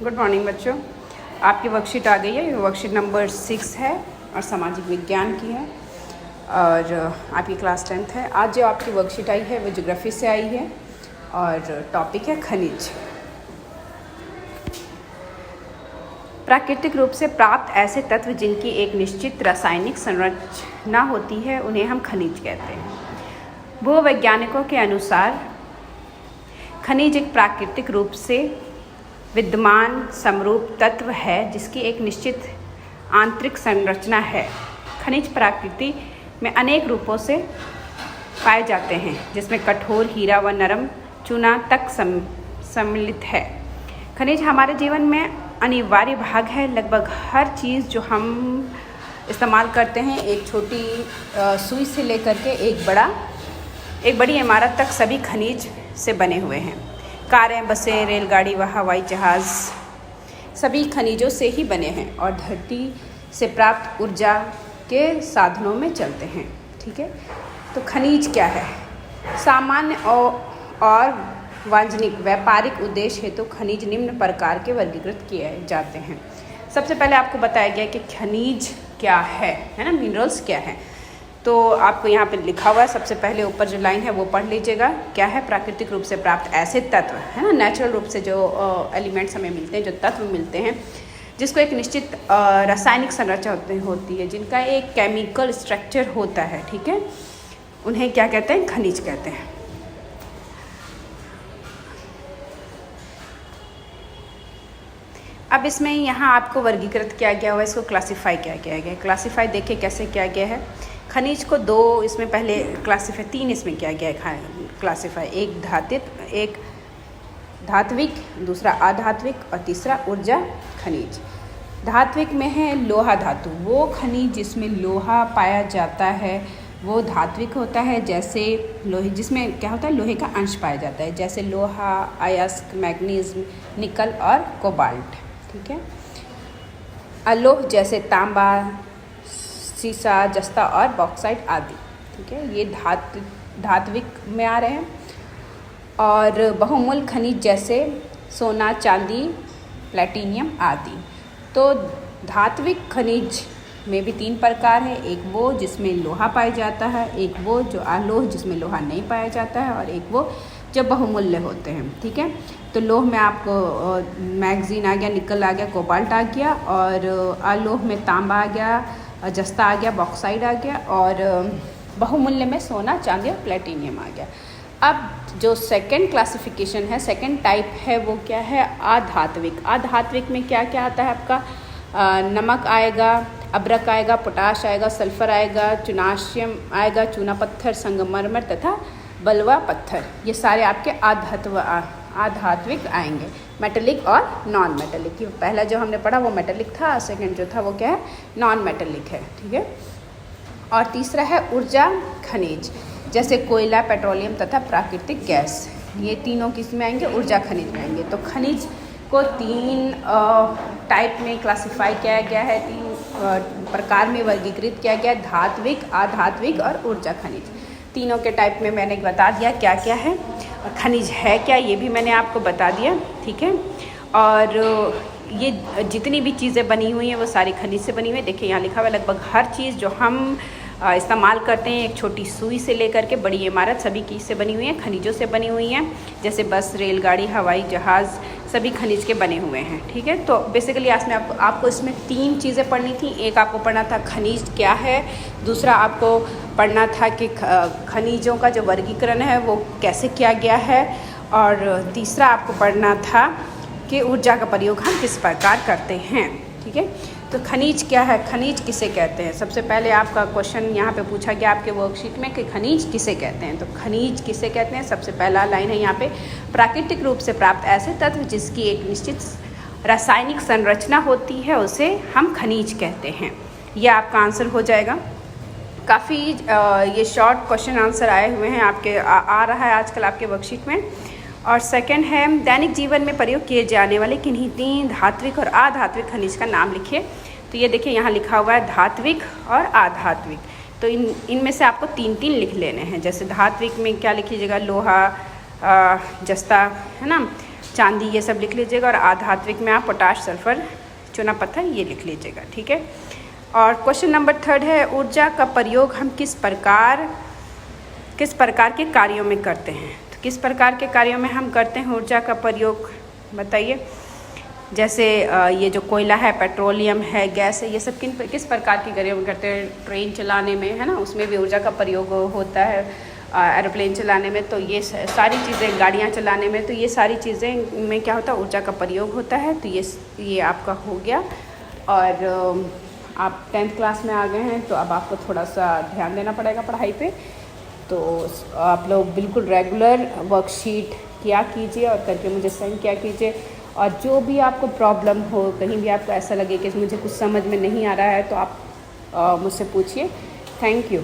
Good morning बच्चों। आपकी worksheet आ गई है। ये वर्कशीट नंबर 6 है और सामाजिक विज्ञान की है और आपकी क्लास 10th है। आज जो आपकी वर्कशीट आई है वो ज्योग्राफी से आई है और टॉपिक है खनिज। प्राकृतिक रूप से प्राप्त ऐसे तत्व जिनकी एक निश्चित रासायनिक संरचना होती है उन्हें हम खनिज कहते हैं। भूवैज्ञानिकों के अनुसार खनिज एक प्राकृतिक रूप से विद्यमान समरूप तत्व है जिसकी एक निश्चित आंतरिक संरचना है। खनिज प्रकृति में अनेक रूपों से पाए जाते हैं जिसमें कठोर, हीरा व नरम चूना तक सम्मिलित है। खनिज हमारे जीवन में अनिवार्य भाग है। लगभग हर चीज़ जो हम इस्तेमाल करते हैं, एक छोटी सुई से लेकर के एक बड़ी इमारत तक सभी खनिज से बने हुए हैं। कारें, बसें, रेलगाड़ी व हवाई जहाज़ सभी खनिजों से ही बने हैं और धरती से प्राप्त ऊर्जा के साधनों में चलते हैं। ठीक है, तो खनिज क्या है? सामान्य और वाणिज्यिक व्यापारिक उद्देश्य हेतु खनिज निम्न प्रकार के वर्गीकृत किए जाते हैं। सबसे पहले आपको बताया गया कि खनिज क्या है ना, मिनरल्स क्या है। तो आपको यहाँ पे लिखा हुआ है, सबसे पहले ऊपर जो लाइन है वो पढ़ लीजिएगा। क्या है? प्राकृतिक रूप से प्राप्त ऐसे तत्व है ना, नेचुरल रूप से जो एलिमेंट्स हमें मिलते हैं, जो तत्व मिलते हैं जिसको एक निश्चित रासायनिक संरचना होती है, जिनका एक केमिकल स्ट्रक्चर होता है। ठीक है, उन्हें क्या कहते हैं? खनिज कहते हैं। अब इसमें यहाँ आपको वर्गीकृत किया गया हुआ है, इसको क्लासीफाई किया गया है। क्लासीफाई देखिए कैसे किया गया है। खनिज को दो इसमें पहले क्लासीफाई, तीन इसमें किया गया है क्लासीफाई। एक धात्विक, दूसरा अधात्विक और तीसरा ऊर्जा खनिज। धात्विक में है लोहा धातु, वो खनिज जिसमें लोहा पाया जाता है वो धात्विक होता है। जैसे लोहे, जिसमें क्या होता है? लोहे का अंश पाया जाता है, जैसे लोहा, अयस्क, मैग्नीज, निकल और कोबाल्ट। ठीक है। अलोह जैसे तांबा, सीसा, जस्ता और बॉक्साइट आदि। ठीक है, ये धात्विक में आ रहे हैं। और बहुमूल्य खनिज जैसे सोना, चांदी, प्लेटिनियम आदि। तो धात्विक खनिज में भी तीन प्रकार है। एक वो जिसमें लोहा पाया जाता है, एक वो जो अलोह जिसमें लोहा नहीं पाया जाता है, और एक वो जो बहुमूल्य होते हैं। ठीक है, तो लोह में आपको मैग्नीज आ गया, निकल आ गया, कोबाल्ट आ गया, और अलोह में तांबा आ गया, जस्ता आ गया, बॉक्साइड आ गया, और बहुमूल्य में सोना, चांदी और प्लेटिनियम आ गया। अब जो सेकंड क्लासिफिकेशन है, सेकंड टाइप है, वो क्या है? अधात्विक। अधात्विक में क्या क्या आता है आपका? नमक आएगा, अब्रक आएगा, पोटाश आएगा, सल्फर आएगा, चुनाशियम आएगा, चूना पत्थर, संगमरमर तथा बलवा पत्थर। ये सारे आपके अधात्विक आएंगे। मेटेलिक और नॉन मेटेलिक। पहला जो हमने पढ़ा वो मेटेलिक था, सेकंड जो था वो क्या है? नॉन मेटेलिक है। ठीक है, और तीसरा है ऊर्जा खनिज, जैसे कोयला, पेट्रोलियम तथा प्राकृतिक गैस। ये तीनों किस में आएंगे? ऊर्जा खनिज में आएंगे। तो खनिज को तीन टाइप में क्लासिफाई किया गया है, तीन प्रकार में वर्गीकृत किया गया है: धात्विक, अधात्विक और ऊर्जा खनिज। तीनों के टाइप में मैंने बता दिया क्या क्या है, और खनिज है क्या ये भी मैंने आपको बता दिया। ठीक है, और ये जितनी भी चीज़ें बनी हुई हैं वो सारी खनिज से बनी हुई है। देखिए यहाँ लिखा हुआ है, लगभग हर चीज़ जो हम इस्तेमाल करते हैं, एक छोटी सुई से लेकर के बड़ी इमारत, सभी चीज़ से बनी हुई हैं, खनिजों से बनी हुई हैं। जैसे बस, रेलगाड़ी, हवाई जहाज़ सभी खनिज के बने हुए हैं। ठीक है, तो बेसिकली आज में आपको इसमें तीन चीज़ें पढ़नी थी। एक आपको पढ़ना था खनिज क्या है, दूसरा आपको पढ़ना था कि खनिजों का जो वर्गीकरण है वो कैसे किया गया है, और तीसरा आपको पढ़ना था कि ऊर्जा का प्रयोग हम किस प्रकार करते हैं। ठीक है, तो खनिज क्या है, खनिज किसे कहते हैं? सबसे पहले आपका क्वेश्चन यहाँ पे पूछा गया आपके वर्कशीट में कि खनिज किसे कहते हैं। तो खनिज किसे कहते हैं? सबसे पहला लाइन है यहाँ पे, प्राकृतिक रूप से प्राप्त ऐसे तत्व जिसकी एक निश्चित रासायनिक संरचना होती है उसे हम खनिज कहते हैं। यह आपका आंसर हो जाएगा। काफ़ी ये शॉर्ट क्वेश्चन आंसर आए हुए हैं आपके, आ रहा है आजकल आपके वर्कशीट में। और सेकंड है, दैनिक जीवन में प्रयोग किए जाने वाले किन्हीं तीन धात्विक और अधात्विक खनिज का नाम लिखिए। तो ये देखिए यहाँ लिखा हुआ है धात्विक और अधात्विक। तो इनमें से आपको तीन तीन लिख लेने हैं। जैसे धात्विक में क्या लिखिएगा? लोहा, जस्ता है ना, चांदी ये सब लिख लीजिएगा, और आधात्विक में आप पोटाश, सल्फर, चूना पत्थर ये लिख लीजिएगा, ठीक है। और क्वेश्चन नंबर 3 है, ऊर्जा का प्रयोग हम किस प्रकार के कार्यों में करते हैं। तो किस प्रकार के कार्यों में हम करते हैं ऊर्जा का प्रयोग, बताइए। जैसे ये जो कोयला है, पेट्रोलियम है, गैस है, ये सब किस प्रकार के कार्यों में करते हैं। ट्रेन चलाने में, है ना, उसमें भी ऊर्जा का प्रयोग होता है। एरोप्लेन चलाने में, तो ये सारी चीज़ें, गाड़ियाँ चलाने में, तो ये सारी चीज़ें में क्या होता है, ऊर्जा का प्रयोग होता है। तो ये आपका हो गया। और आप 10th क्लास में आ गए हैं, तो अब आपको थोड़ा सा ध्यान देना पड़ेगा पढ़ाई पे। तो आप लोग बिल्कुल रेगुलर वर्कशीट किया कीजिए और करके मुझे सेंड किया कीजिए। और जो भी आपको प्रॉब्लम हो, कहीं भी आपको ऐसा लगे कि मुझे कुछ समझ में नहीं आ रहा है, तो आप मुझसे पूछिए। Thank you.